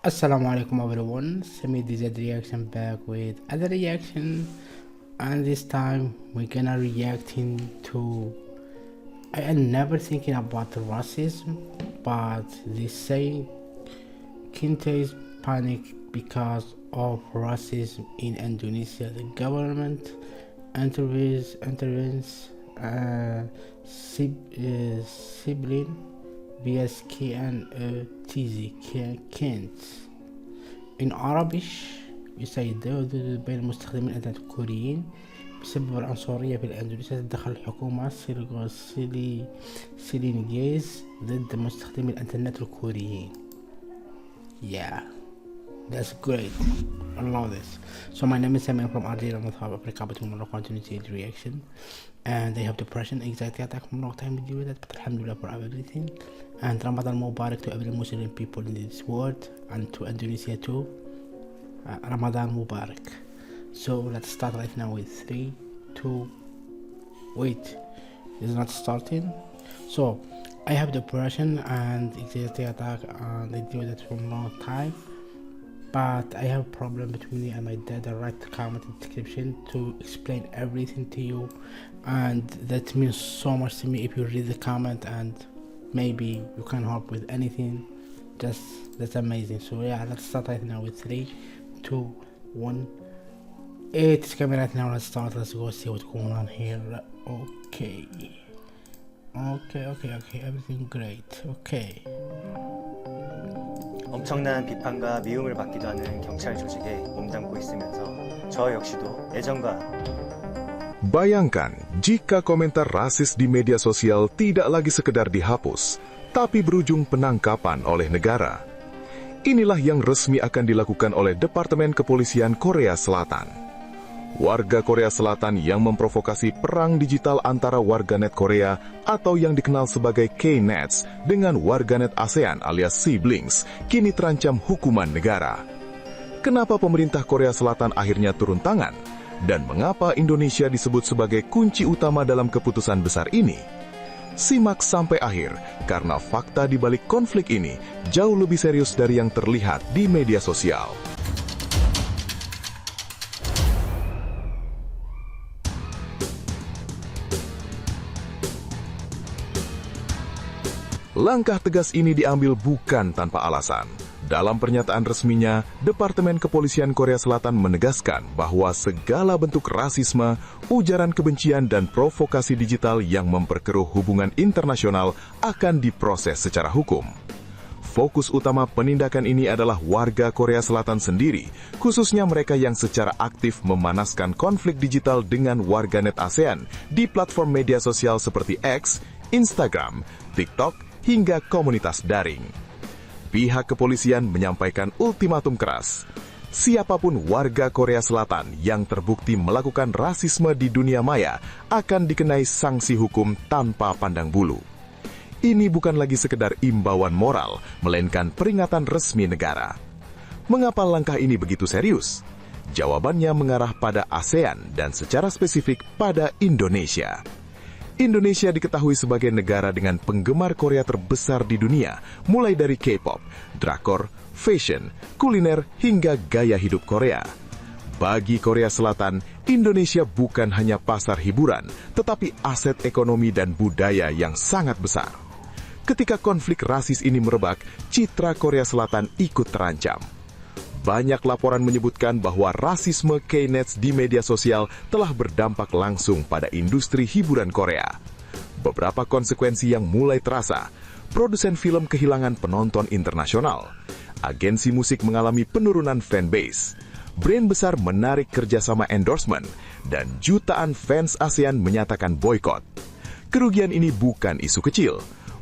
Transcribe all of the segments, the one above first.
Assalamu alaikum everyone, Semi DZ reaction back with other reaction, and this time we're gonna reacting to I am never thinking about racism, but they say Kinte is panic because of racism in Indonesia. The government intervenes sibling BSK and TZ Kent. In Arabish يساعد بين مستخدمي الإنترنت الكوريين بسبب العنصرية في الأندونيسيا. تدخل الحكومة سيلينيز ضد مستخدمي الإنترنت الكوريين. Yeah, that's great. I love this. So my name is Samir from Argentina, North Africa, between Morocco and Tunisia reaction. And they have depression, anxiety attack from long time to do with that, but alhamdulillah for everything. And Ramadan Mubarak to every Muslim people in this world and to Indonesia too. Ramadan Mubarak. So let's start right now with 3, 2, wait, it's not starting. So I have depression and anxiety attack and I do that for a long time. But I have a problem between me and my dad. I write the comment in the description to explain everything to you, and that means so much to me if you read the comment and maybe you can help with anything. That's amazing. So yeah, let's start right now with 3, 2, 1. It's coming right now. Let's start. Let's go see what's going on here. Okay. Everything great. Okay. 엄청난 비판과 미움을 받기도 하는 경찰 조직에 몸담고 있으면서 저 역시도 애정과 Bayangkan jika komentar rasis di media sosial tidak lagi sekedar dihapus, tapi berujung penangkapan oleh negara. Inilah yang resmi akan dilakukan oleh Departemen Kepolisian Korea Selatan. Warga Korea Selatan yang memprovokasi perang digital antara warganet Korea atau yang dikenal sebagai K-Nets dengan warganet ASEAN alias siblings kini terancam hukuman negara. Kenapa pemerintah Korea Selatan akhirnya turun tangan? Dan mengapa Indonesia disebut sebagai kunci utama dalam keputusan besar ini? Simak sampai akhir, karena fakta di balik konflik ini jauh lebih serius dari yang terlihat di media sosial. Langkah tegas ini diambil bukan tanpa alasan. Dalam pernyataan resminya, Departemen Kepolisian Korea Selatan menegaskan bahwa segala bentuk rasisme, ujaran kebencian, dan provokasi digital yang memperkeruh hubungan internasional akan diproses secara hukum. Fokus utama penindakan ini adalah warga Korea Selatan sendiri, khususnya mereka yang secara aktif memanaskan konflik digital dengan warganet ASEAN di platform media sosial seperti X, Instagram, TikTok, hingga komunitas daring. Pihak kepolisian menyampaikan ultimatum keras. Siapapun warga Korea Selatan yang terbukti melakukan rasisme di dunia maya akan dikenai sanksi hukum tanpa pandang bulu. Ini bukan lagi sekedar imbauan moral, melainkan peringatan resmi negara. Mengapa langkah ini begitu serius? Jawabannya mengarah pada ASEAN dan secara spesifik pada Indonesia. Indonesia diketahui sebagai negara dengan penggemar Korea terbesar di dunia, mulai dari K-pop, drakor, fashion, kuliner, hingga gaya hidup Korea. Bagi Korea Selatan, Indonesia bukan hanya pasar hiburan, tetapi aset ekonomi dan budaya yang sangat besar. Ketika konflik rasis ini merebak, citra Korea Selatan ikut terancam. Banyak laporan menyebutkan bahwa rasisme K-Nets di media sosial telah berdampak langsung pada industri hiburan Korea. Beberapa konsekuensi yang mulai terasa: produsen film kehilangan penonton internasional, agensi musik mengalami penurunan fanbase, brand besar menarik kerjasama endorsement, dan jutaan fans ASEAN menyatakan boykot. Kerugian ini bukan isu kecil.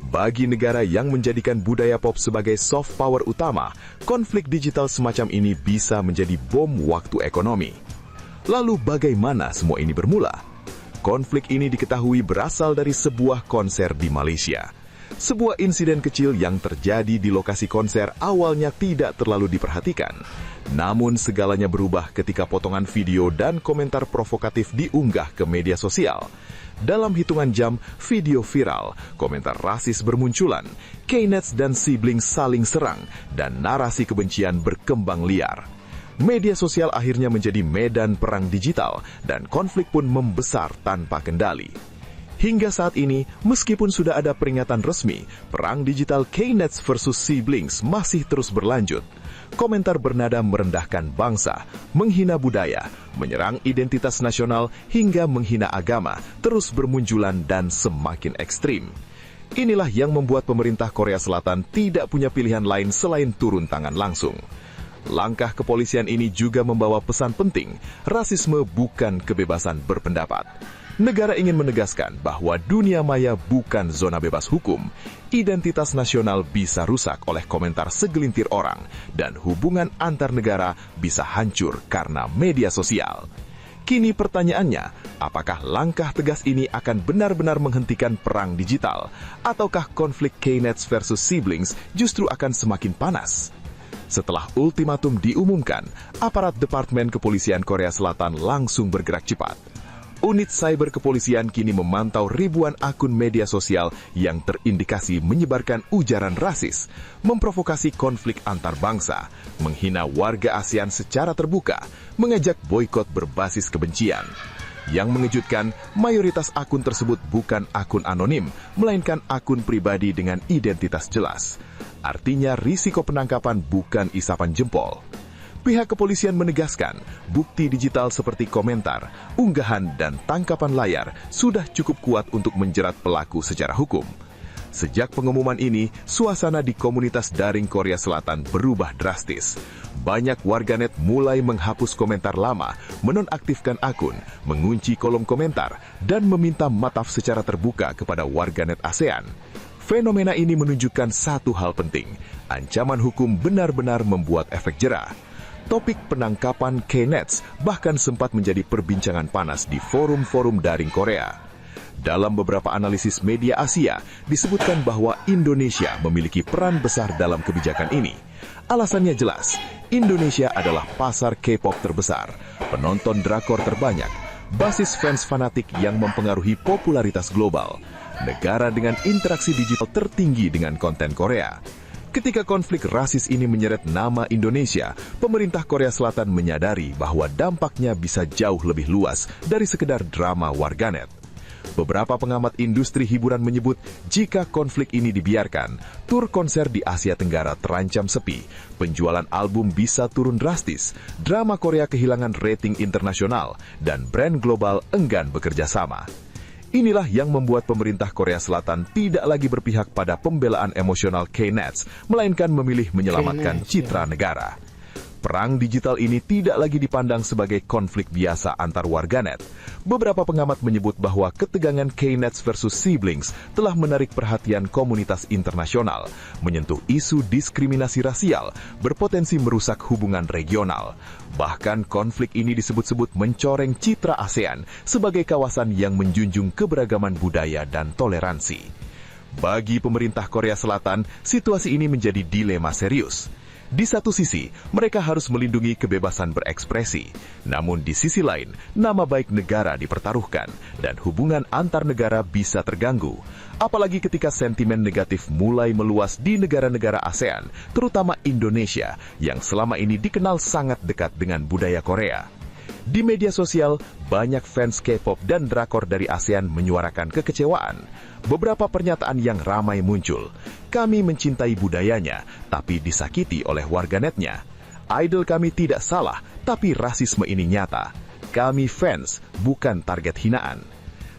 Bagi negara yang menjadikan budaya pop sebagai soft power utama, konflik digital semacam ini bisa menjadi bom waktu ekonomi. Lalu bagaimana semua ini bermula? Konflik ini diketahui berasal dari sebuah konser di Malaysia. Sebuah insiden kecil yang terjadi di lokasi konser awalnya tidak terlalu diperhatikan. Namun segalanya berubah ketika potongan video dan komentar provokatif diunggah ke media sosial. Dalam hitungan jam, video viral, komentar rasis bermunculan, K-Nets dan siblings saling serang, dan narasi kebencian berkembang liar. Media sosial akhirnya menjadi medan perang digital, dan konflik pun membesar tanpa kendali. Hingga saat ini, meskipun sudah ada peringatan resmi, perang digital K-Nets versus siblings masih terus berlanjut. Komentar bernada merendahkan bangsa, menghina budaya, menyerang identitas nasional, hingga menghina agama terus bermunculan dan semakin ekstrim. Inilah yang membuat pemerintah Korea Selatan tidak punya pilihan lain selain turun tangan langsung. Langkah kepolisian ini juga membawa pesan penting, rasisme bukan kebebasan berpendapat. Negara ingin menegaskan bahwa dunia maya bukan zona bebas hukum. Identitas nasional bisa rusak oleh komentar segelintir orang, dan hubungan antar negara bisa hancur karena media sosial. Kini pertanyaannya, apakah langkah tegas ini akan benar-benar menghentikan perang digital? Ataukah konflik K-Nets versus siblings justru akan semakin panas? Setelah ultimatum diumumkan, aparat Departemen Kepolisian Korea Selatan langsung bergerak cepat. Unit Cyber Kepolisian kini memantau ribuan akun media sosial yang terindikasi menyebarkan ujaran rasis, memprovokasi konflik antar bangsa, menghina warga ASEAN secara terbuka, mengajak boikot berbasis kebencian. Yang mengejutkan, mayoritas akun tersebut bukan akun anonim, melainkan akun pribadi dengan identitas jelas. Artinya risiko penangkapan bukan isapan jempol. Pihak kepolisian menegaskan, bukti digital seperti komentar, unggahan, dan tangkapan layar sudah cukup kuat untuk menjerat pelaku secara hukum. Sejak pengumuman ini, suasana di komunitas daring Korea Selatan berubah drastis. Banyak warganet mulai menghapus komentar lama, menonaktifkan akun, mengunci kolom komentar, dan meminta maaf secara terbuka kepada warganet ASEAN. Fenomena ini menunjukkan satu hal penting, ancaman hukum benar-benar membuat efek jera. Topik penangkapan K-Nets bahkan sempat menjadi perbincangan panas di forum-forum daring Korea. Dalam beberapa analisis media Asia, disebutkan bahwa Indonesia memiliki peran besar dalam kebijakan ini. Alasannya jelas, Indonesia adalah pasar K-pop terbesar, penonton drakor terbanyak, basis fans fanatik yang mempengaruhi popularitas global, negara dengan interaksi digital tertinggi dengan konten Korea. Ketika konflik rasis ini menyeret nama Indonesia, pemerintah Korea Selatan menyadari bahwa dampaknya bisa jauh lebih luas dari sekedar drama warganet. Beberapa pengamat industri hiburan menyebut jika konflik ini dibiarkan, tur konser di Asia Tenggara terancam sepi, penjualan album bisa turun drastis, drama Korea kehilangan rating internasional, dan brand global enggan bekerja sama. Inilah yang membuat pemerintah Korea Selatan tidak lagi berpihak pada pembelaan emosional K-Nets, melainkan memilih menyelamatkan citra negara. Perang digital ini tidak lagi dipandang sebagai konflik biasa antar warganet. Beberapa pengamat menyebut bahwa ketegangan K-Nets versus siblings telah menarik perhatian komunitas internasional, menyentuh isu diskriminasi rasial, berpotensi merusak hubungan regional. Bahkan konflik ini disebut-sebut mencoreng citra ASEAN sebagai kawasan yang menjunjung keberagaman budaya dan toleransi. Bagi pemerintah Korea Selatan, situasi ini menjadi dilema serius. Di satu sisi, mereka harus melindungi kebebasan berekspresi. Namun di sisi lain, nama baik negara dipertaruhkan dan hubungan antar negara bisa terganggu. Apalagi ketika sentimen negatif mulai meluas di negara-negara ASEAN, terutama Indonesia yang selama ini dikenal sangat dekat dengan budaya Korea. Di media sosial, banyak fans K-pop dan drakor dari ASEAN menyuarakan kekecewaan. Beberapa pernyataan yang ramai muncul. Kami mencintai budayanya, tapi disakiti oleh warganetnya. Idol kami tidak salah, tapi rasisme ini nyata. Kami fans, bukan target hinaan.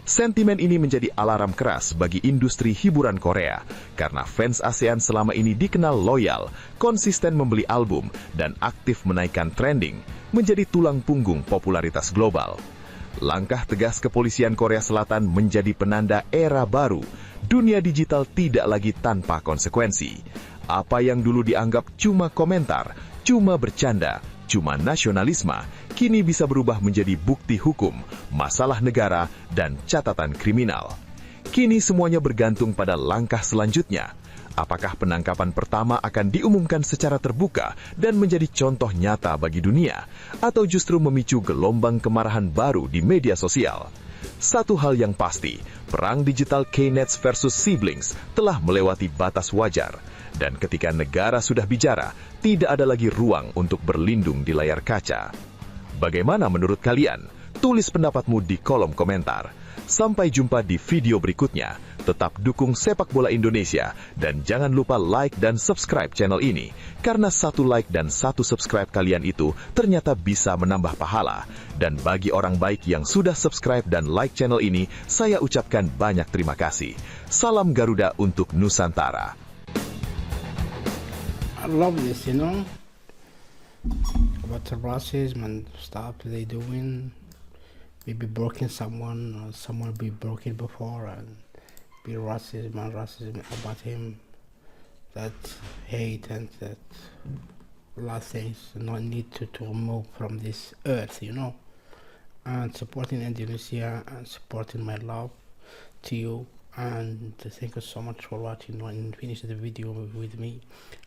Sentimen ini menjadi alarm keras bagi industri hiburan Korea, karena fans ASEAN selama ini dikenal loyal, konsisten membeli album, dan aktif menaikkan trending, menjadi tulang punggung popularitas global. Langkah tegas kepolisian Korea Selatan menjadi penanda era baru. Dunia digital tidak lagi tanpa konsekuensi. Apa yang dulu dianggap cuma komentar, cuma bercanda, cuma nasionalisme, kini bisa berubah menjadi bukti hukum, masalah negara, dan catatan kriminal. Kini semuanya bergantung pada langkah selanjutnya. Apakah penangkapan pertama akan diumumkan secara terbuka dan menjadi contoh nyata bagi dunia, atau justru memicu gelombang kemarahan baru di media sosial? Satu hal yang pasti, perang digital Knets versus Siblings telah melewati batas wajar. Dan ketika negara sudah bicara, tidak ada lagi ruang untuk berlindung di layar kaca. Bagaimana menurut kalian? Tulis pendapatmu di kolom komentar. Sampai jumpa di video berikutnya. Tetap dukung sepak bola Indonesia dan jangan lupa like dan subscribe channel ini. Karena satu like dan satu subscribe kalian itu ternyata bisa menambah pahala. Dan bagi orang baik yang sudah subscribe dan like channel ini, saya ucapkan banyak terima kasih. Salam Garuda untuk Nusantara. I love this, you know, about the racism and stuff they doing. Maybe broken someone, or someone be broken before, and be racism about him. That hate and that a lot of things not need to remove from this earth, you know. And supporting Indonesia and supporting my love to you. And thank you so much for watching and finish the video with me.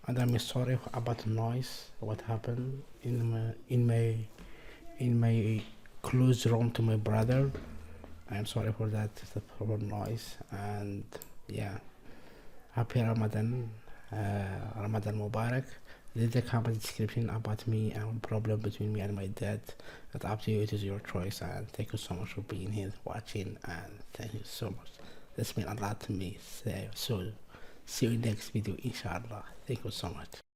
And I'm sorry about the noise, what happened in my close room to my brother. I'm sorry for that, the problem noise. And yeah, happy Ramadan, Ramadan Mubarak. Leave the comment description about me and problem between me and my dad. That's up to you, it is your choice. And thank you so much for being here, watching, and thank you so much. This means a lot to me. So see you in next video, inshallah. Thank you so much.